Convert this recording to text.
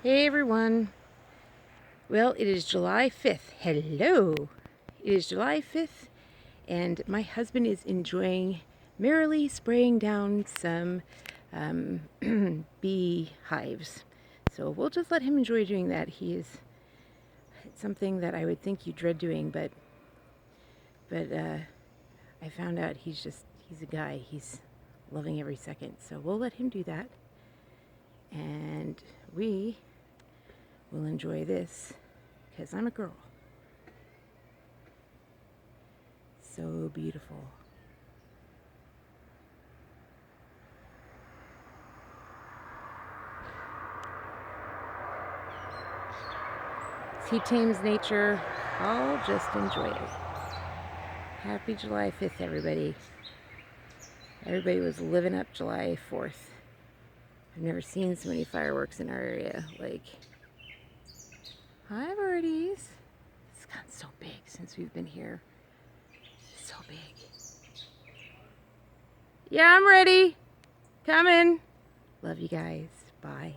Hey everyone. Well, it is July 5th. Hello. It is July 5th, and my husband is enjoying merrily spraying down some bee hives. So we'll just let him enjoy doing that. It's something that I would think you dread doing, but I found out he's a guy. He's loving every second. So we'll let him do that. And we will enjoy this because I'm a girl. So beautiful. As he tames nature, I'll just enjoy it. Happy July 5th, everybody. Everybody was living up July 4th. I've never seen so many fireworks in our area. Hi, birdies. It's gotten so big since we've been here. So big. Yeah, I'm ready. Coming. Love you guys. Bye.